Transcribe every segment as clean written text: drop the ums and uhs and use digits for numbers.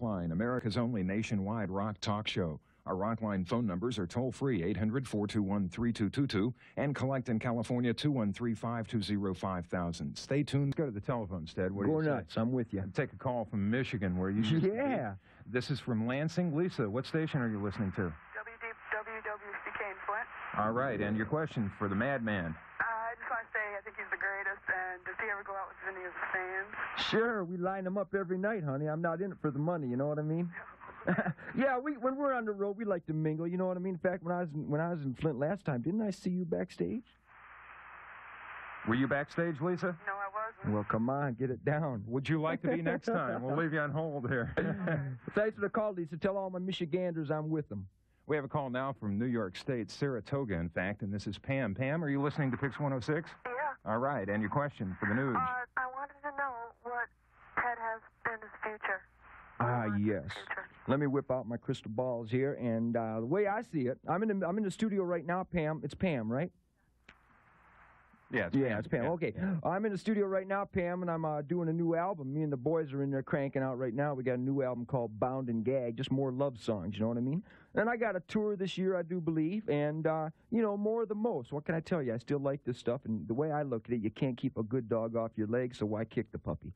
Rockline, America's only nationwide rock talk show. Our Rockline phone numbers are toll-free, 800-421-3222, and collect in California, 213-520-5000. Stay tuned. Go to the telephones, Ted. What do you say? Go nuts. I'm with you. Take a call from Michigan, where you used to be. This is from Lansing. Lisa, what station are you listening to? WWCK in Flint. All right, and your question for the Madman. I just want to say I think he's the greatest, and does he ever go out with any of his fans? Sure, we line them up every night, honey. I'm not in it for the money, you know what I mean? Yeah, when we're on the road, we like to mingle, you know what I mean? In fact, when I was in Flint last time, didn't I see you backstage? Were you backstage, Lisa? No, I wasn't. Well, come on, get it down. Would you like to be next time? We'll leave you on hold here. Thanks for the call, Lisa. Tell all my Michiganders I'm with them. We have a call now from New York State, Saratoga, in fact, and this is Pam. Pam, are you listening to Pix 106? Yeah. All right, and your question for the news. I wanted to know what Ted has in his future. Yes. Let me whip out my crystal balls here, and the way I see it, I'm in the studio right now, Pam. It's Pam, right? Yeah, it's Pam. Yeah. Okay. I'm in the studio right now, Pam, and I'm doing a new album. Me and the boys are in there cranking out right now. We got a new album called Bound and Gagged, just more love songs, you know what I mean? And I got a tour this year, I do believe, and, you know, more of the most. What can I tell you? I still like this stuff, and the way I look at it, you can't keep a good dog off your leg, so why kick the puppy?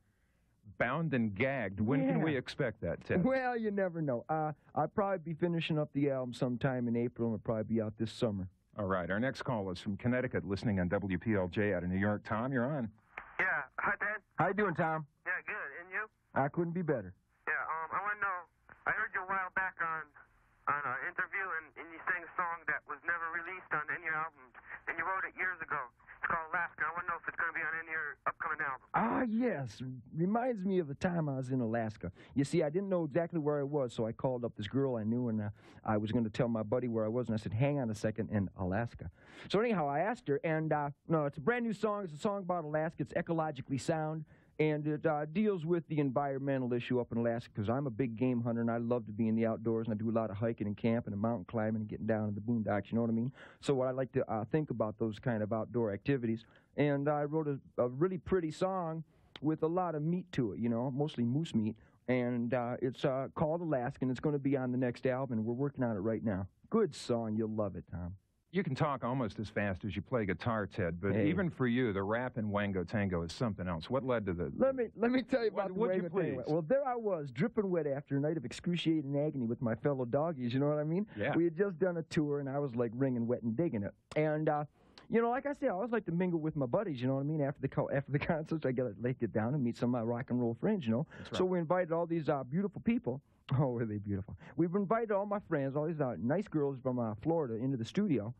Bound and Gagged. When can we expect that, Ted? Well, you never know. I'll probably be finishing up the album sometime in April, and it'll probably be out this summer. All right. Our next call is from Connecticut, listening on WPLJ out of New York. Tom, you're on. Yeah. Hi, Ted. How you doing, Tom? Yeah, good. And you? I couldn't be better. Yeah, I want to know, I heard you a while back on an interview, and you sang a song that was never released on any albums, and you wrote it years ago. It's called Alaska. I want to know if it's going to be on any of your upcoming albums. Yes. Reminds me of the time I was in Alaska. You see, I didn't know exactly where I was, so I called up this girl I knew, and I was going to tell my buddy where I was, and I said, hang on a second, in Alaska. So anyhow, I asked her, and no, it's a brand new song. It's a song about Alaska. It's ecologically sound, and it deals with the environmental issue up in Alaska, because I'm a big game hunter, and I love to be in the outdoors, and I do a lot of hiking and camping and mountain climbing and getting down in the boondocks, you know what I mean? So I like to think about those kind of outdoor activities, and I wrote a really pretty song with a lot of meat to it, you know, mostly moose meat, and it's called Alaska, and it's going to be on the next album, and we're working on it right now. Good song. You'll love it, Tom. You can talk almost as fast as you play guitar, Ted, but even for you, the rap in Wango Tango is something else. What led to the... Let me tell you about the Wango Tango. Well, there I was, dripping wet after a night of excruciating agony with my fellow doggies, you know what I mean? Yeah. We had just done a tour, and I was, like, wringing wet and digging it. And, you know, like I said, I always like to mingle with my buddies, you know what I mean? After the concerts, I got to get down and meet some of my rock and roll friends, you know? That's right. So we invited all these beautiful people. Oh, were they beautiful? We've invited all my friends, all these nice girls from Florida into the studio.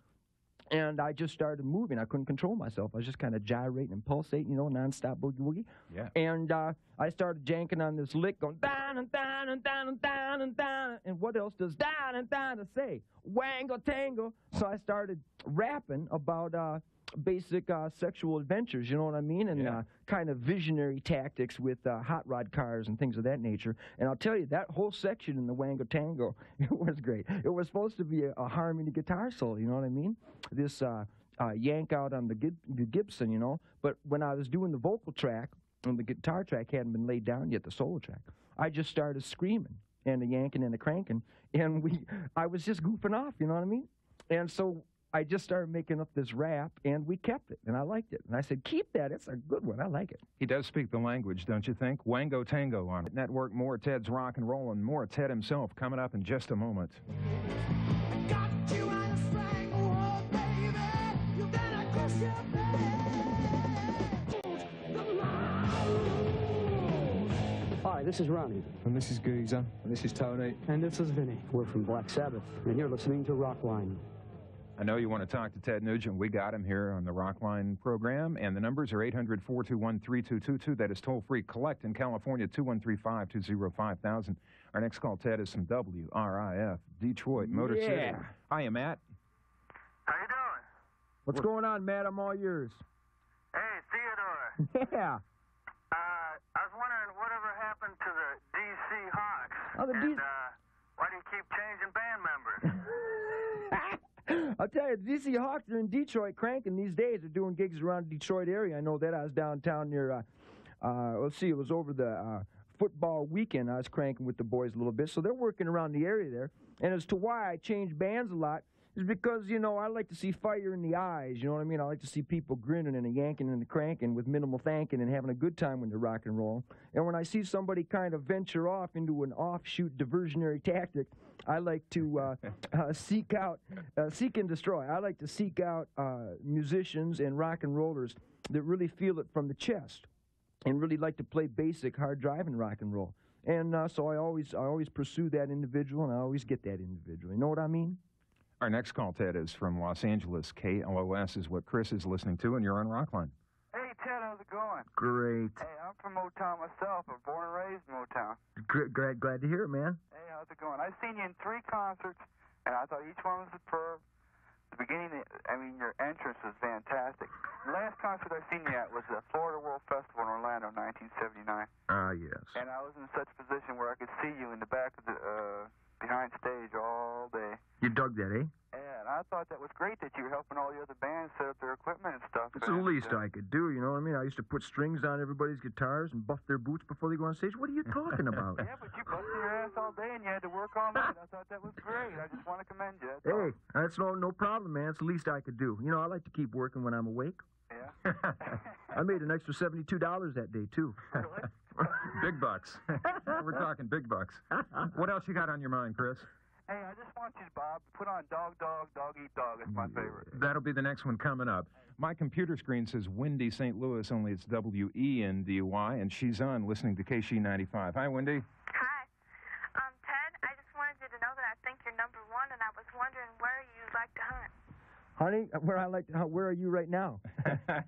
And I just started moving. I couldn't control myself. I was just kind of gyrating and pulsating, you know, nonstop boogie-woogie. Yeah. And I started janking on this lick, going down and down and down and down and down. And what else does down and down to say? Wango tango. So I started rapping about basic sexual adventures, you know what I mean? And kind of visionary tactics with hot rod cars and things of that nature. And I'll tell you, that whole section in the Wango Tango, it was great. It was supposed to be a harmony guitar solo, you know what I mean? This yank out on the Gibson, you know? But when I was doing the vocal track, and the guitar track hadn't been laid down yet, the solo track, I just started screaming and the yanking and the cranking. And I was just goofing off, you know what I mean? And so I just started making up this rap, and we kept it, and I liked it. And I said, keep that. It's a good one. I like it. He does speak the language, don't you think? Wango Tango on Network. More Ted's rock and roll, and more Ted himself coming up in just a moment. Got you on a stranglehold, baby. You gotta cross your Hi, this is Ronnie. And this is Geezer. And this is Tony. And this is Vinny. We're from Black Sabbath, and you're listening to Rockline. I know you want to talk to Ted Nugent. We got him here on the Rockline program, and the numbers are 800-421-3222. That is toll-free. Collect in California, 213-520-5000. Our next call, Ted, is from WRIF, Detroit, Motor City. Hiya, Matt. How you doing? What's going on, Matt? I'm all yours. Hey, Theodore. Yeah. I was wondering whatever happened to the D.C. Hawks. Oh, the and, why do you keep changing band members? I'll tell you, the DC Hawks are in Detroit cranking these days. They're doing gigs around the Detroit area. I know that. I was downtown near, let's see, it was over the football weekend, I was cranking with the boys a little bit, so they're working around the area there. And as to why I change bands a lot is because, you know, I like to see fire in the eyes, you know what I mean? I like to see people grinning and yanking and cranking with minimal thanking and having a good time when they're rock and roll. And when I see somebody kind of venture off into an offshoot diversionary tactic, I like to seek and destroy. I like to seek out musicians and rock and rollers that really feel it from the chest and really like to play basic, hard driving rock and roll. And so I always pursue that individual, and I always get that individual. You know what I mean? Our next call, Ted, is from Los Angeles. KLOS is what Chris is listening to, and you're on Rockline. Hey, Ted, how's it going? Great. Hey, I'm from Motown myself. I'm born and raised in Motown. Glad to hear it, man. Hey, how's it going? I've seen you in 3 concerts, and I thought each one was superb. The beginning, your entrance was fantastic. The last concert I've seen you at was the Florida World Festival in Orlando, 1979. Ah, yes. And I was in such a position where I could see you in the back of the behind stage all day. You dug that, eh? Yeah, and I thought that was great that you were helping all the other bands set up their equipment and stuff. It's the least I could do, you know what I mean? I used to put strings on everybody's guitars and buff their boots before they go on stage. What are you talking about? Yeah, but you busted your ass all day and you had to work all night. I thought that was great. I just want to commend you. Hey, that's no problem, man. It's the least I could do. You know, I like to keep working when I'm awake. Yeah. I made an extra $72 that day, too. Really? Big bucks. We're talking big bucks. What else you got on your mind, Chris? Hey, I just want you, Bob, to put on Dog, Dog, Dog Eat Dog. It's my favorite. That'll be the next one coming up. My computer screen says Wendy St. Louis, only it's W-E-N-D-Y, and she's on listening to KC95. Hi, Wendy. Hi. Ted, I just wanted you to know that I think you're number 1, and I was wondering where you like to hunt. Honey, where are you right now? St.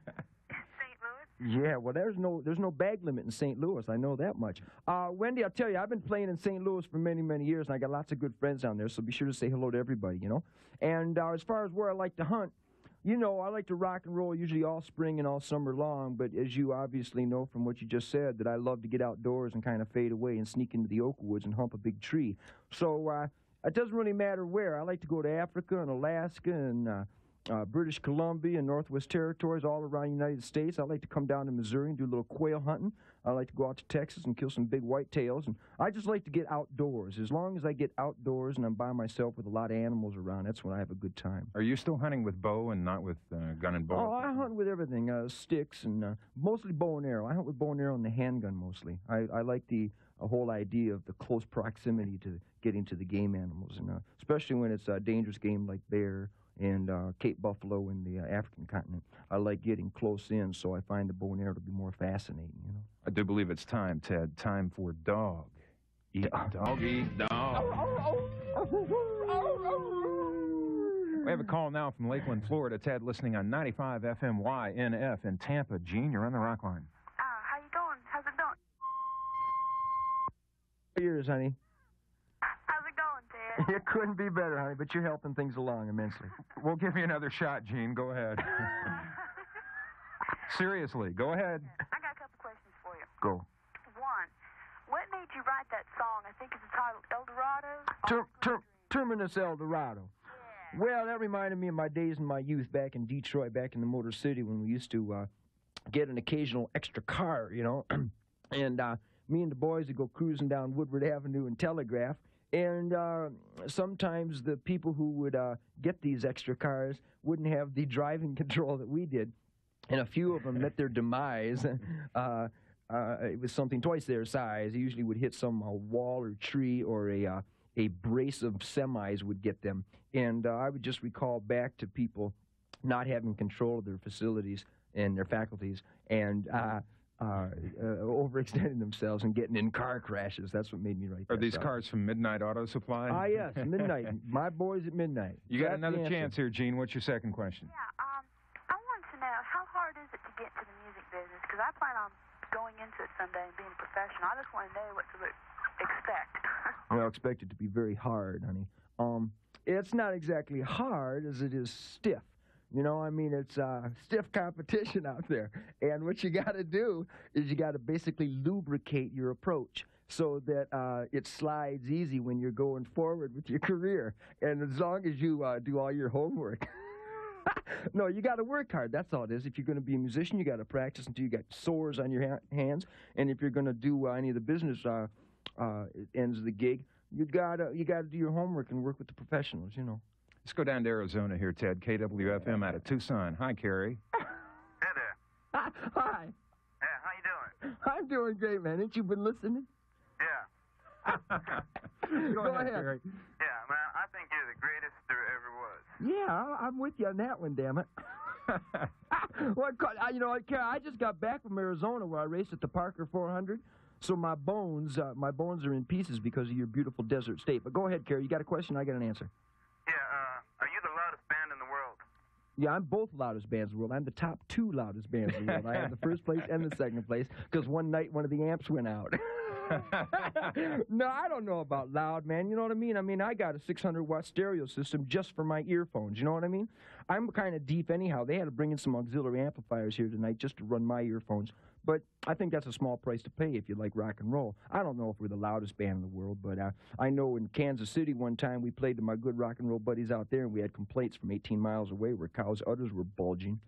Louis? Yeah, well, there's no bag limit in St. Louis. I know that much. Wendy, I'll tell you, I've been playing in St. Louis for many, many years, and I got lots of good friends down there, so be sure to say hello to everybody, you know. And as far as where I like to hunt, you know, I like to rock and roll usually all spring and all summer long, but as you obviously know from what you just said, that I love to get outdoors and kind of fade away and sneak into the oak woods and hump a big tree. So it doesn't really matter where. I like to go to Africa and Alaska and British Columbia and Northwest Territories, all around the United States. I like to come down to Missouri and do a little quail hunting. I like to go out to Texas and kill some big whitetails. And I just like to get outdoors. As long as I get outdoors and I'm by myself with a lot of animals around, that's when I have a good time. Are you still hunting with bow and not with gun and bow? Oh, I hunt with everything, sticks and mostly bow and arrow. I hunt with bow and arrow and the handgun mostly. I like the whole idea of the close proximity to getting to the game animals, and especially when it's a dangerous game like bear and Cape buffalo in the African continent. I like getting close in, so I find the bow and arrow to be more fascinating, you know. I do believe it's time, Ted. Time for dog. Eat dog, eat dog. We have a call now from Lakeland, Florida. Ted, listening on 95 FM YNF in Tampa. Gene, you're on the rock line. How you doing? How's it going? Yours, honey. How's it going, Ted? It couldn't be better, honey, but you're helping things along immensely. We'll give you another shot, Gene. Go ahead. Seriously, go ahead. I got a couple questions for you. Go. 1, what made you write that song? I think it's entitled El Dorado? Terminus El Dorado. Yeah. Well, that reminded me of my days in my youth back in Detroit, back in the Motor City, when we used to get an occasional extra car, you know. And me and the boys would go cruising down Woodward Avenue and Telegraph. And sometimes the people who would get these extra cars wouldn't have the driving control that we did. And a few of them met their demise. It was something twice their size. They usually would hit some wall or tree, or a brace of semis would get them. And I would just recall back to people not having control of their facilities and their faculties and overextending themselves and getting in car crashes. That's what made me write that. Are these song. cars from Midnight Auto Supply? Ah, yes, midnight. My boys at midnight. You got That's the another answer. chance here, Gene. What's your second question? Yeah, I wanted to know, how hard is it to get to the music business? Because I plan on going into it someday and being a professional. I just want to know what to expect. Well, expect it to be very hard, honey. It's not exactly hard as it is stiff. You know, I mean, it's stiff competition out there. And what you got to do is you got to basically lubricate your approach so that it slides easy when you're going forward with your career. And as long as you do all your homework. No, you got to work hard. That's all it is. If you're going to be a musician, you got to practice until you got sores on your hands. And if you're going to do any of the business ends of the gig, you got to do your homework and work with the professionals, you know. Let's go down to Arizona here, Ted. KWFM out of Tucson. Hi, Carrie. Hey there. Hi. Yeah, how you doing? I'm doing great, man. Ain't you been listening? Yeah. Go ahead. Carrie. Yeah, man, I think you're the greatest there ever was. Yeah, I'm with you on that one, damn it. You know what, Carrie, I just got back from Arizona where I raced at the Parker 400. So my bones are in pieces because of your beautiful desert state. But go ahead, Carrie. You got a question? I got an answer. Yeah, are you the loudest band in the world? Yeah, I'm both loudest bands in the world. I'm the top 2 loudest bands in the world. I have the first place and the second place because one night one of the amps went out. No, I don't know about loud, man. You know what I mean? I got a 600-watt stereo system just for my earphones. You know what I mean? I'm kind of deep anyhow. They had to bring in some auxiliary amplifiers here tonight just to run my earphones. But I think that's a small price to pay if you like rock and roll. I don't know if we're the loudest band in the world, but I know in Kansas City one time we played to my good rock and roll buddies out there, and we had complaints from 18 miles away where cows' udders were bulging.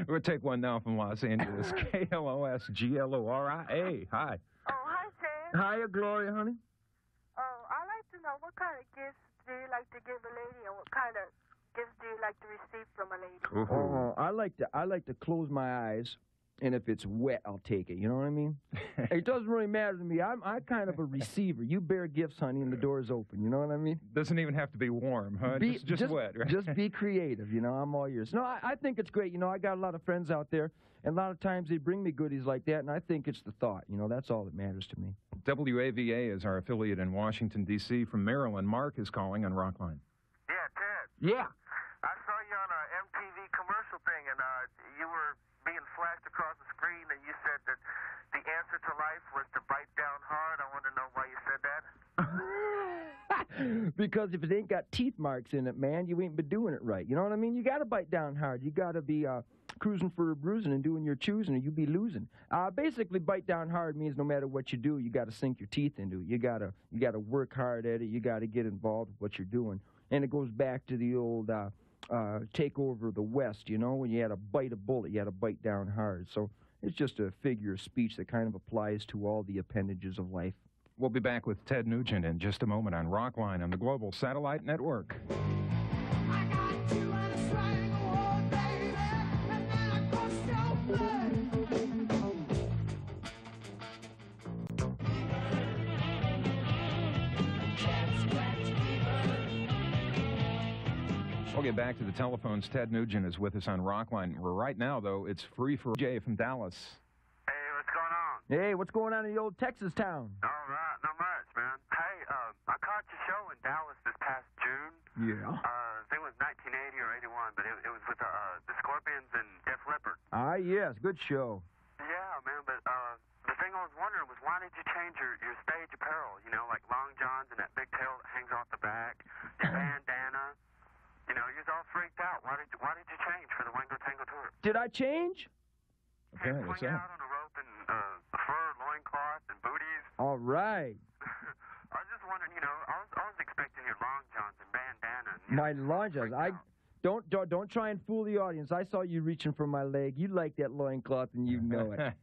We'll take one now from Los Angeles. KLOSGLORIA. Hi. Oh, hi, Ted. Hiya, Gloria, honey. Oh, I'd like to know what kind of gifts do you like to give a lady, and what kind of gifts do you like to receive from a lady? Oh, I like to close my eyes, and if it's wet, I'll take it. You know what I mean? It doesn't really matter to me. I'm kind of a receiver. You bear gifts, honey, and the door's open. You know what I mean? Doesn't even have to be warm, huh? Just wet, right? Just be creative. You know, I'm all yours. No, I think it's great. You know, I got a lot of friends out there, and a lot of times they bring me goodies like that, and I think it's the thought. You know, that's all that matters to me. WAVA is our affiliate in Washington, D.C. From Maryland. Mark is calling on Rockline. Yeah, Ted. Yeah. I saw you on a MTV commercial thing, and you were being flashed across the screen, and you said that the answer to life was to bite down hard. I want to know why you said that. Because if it ain't got teeth marks in it, man, you ain't been doing it right. You know what I mean? You got to bite down hard. You got to be cruising for a bruising and doing your choosing, or you be losing. Basically, bite down hard means no matter what you do, you got to sink your teeth into it. You got to work hard at it. You got to get involved with what you're doing. And it goes back to the old takeover of the West, you know, when you had to bite a bullet, you had to bite down hard. So it's just a figure of speech that kind of applies to all the appendages of life. We'll be back with Ted Nugent in just a moment on Rockline on the Global Satellite Network. I got you on a stranglehold, baby, and then I crossed your blood. We'll get back to the telephones. Ted Nugent is with us on Rockline. Right now, though, it's free for Jay from Dallas. Hey, what's going on? Hey, what's going on in the old Texas town? All right, not much, man. Hey, I caught your show in Dallas this past June. Yeah. I think it was 1980 or 81, but it was with the Scorpions and Def Leppard. Ah, yes, good show. Yeah, man, but the thing I was wondering was why did you change your stage apparel? You know, like long johns and that big tail that hangs off the back, your bandana. You know, you're all freaked out. Why did you change for the Wango Tango tour? Did I change? Okay, what's Swing that? out on a rope and a fur loincloth and booties. All right. I was just wondering, you know, I was expecting your long johns and bandana. And, My long johns. Don't try and fool the audience. I saw you reaching for my leg. You like that loincloth, and you know it.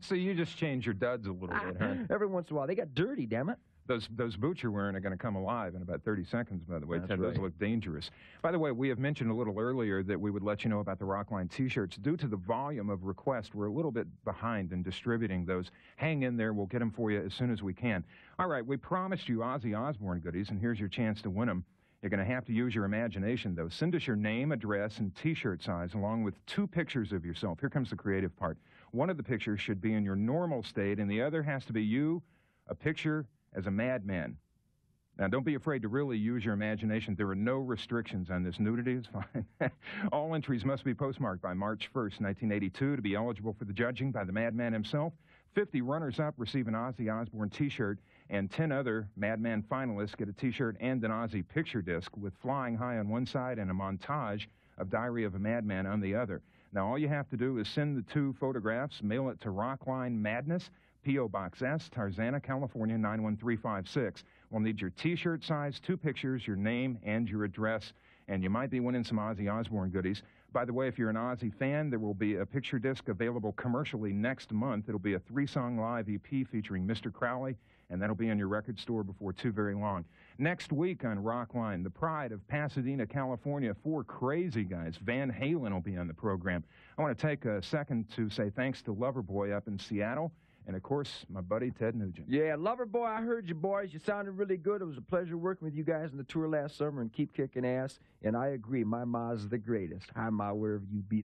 So you just change your duds a little bit, huh? Every once in a while. They got dirty, damn it. Those boots you're wearing are going to come alive in about 30 seconds, by the way. That's Ted, right. those look dangerous. By the way, we have mentioned a little earlier that we would let you know about the Rockline T-shirts. Due to the volume of requests, we're a little bit behind in distributing those. Hang in there. We'll get them for you as soon as we can. All right, we promised you Ozzy Osbourne goodies, and here's your chance to win them. You're going to have to use your imagination, though. Send us your name, address, and T-shirt size, along with 2 pictures of yourself. Here comes the creative part. One of the pictures should be in your normal state, and the other has to be you, a picture as a madman. Now, don't be afraid to really use your imagination. There are no restrictions on this. Nudity is fine. All entries must be postmarked by March 1st, 1982, to be eligible for the judging by the madman himself. 50 runners-up receive an Ozzy Osbourne T-shirt, and 10 other Madman finalists get a T-shirt and an Ozzy picture disc with Flying High on one side and a montage of Diary of a Madman on the other. Now, all you have to do is send the 2 photographs, mail it to Rockline Madness, P.O. Box S, Tarzana, California, 91356. We'll need your T-shirt size, 2 pictures, your name, and your address. and you might be winning some Ozzy Osbourne goodies. By the way, if you're an Ozzy fan, there will be a picture disc available commercially next month. It'll be a 3-song live EP featuring Mr. Crowley, and that'll be in your record store before too very long. Next week on Rockline, the pride of Pasadena, California, 4 crazy guys. Van Halen will be on the program. I want to take a second to say thanks to Loverboy up in Seattle, and, of course, my buddy Ted Nugent. Yeah, Loverboy, I heard you, boys. You sounded really good. It was a pleasure working with you guys on the tour last summer, and keep kicking ass. And I agree, my Ma's the greatest. Hi, Ma, wherever you be.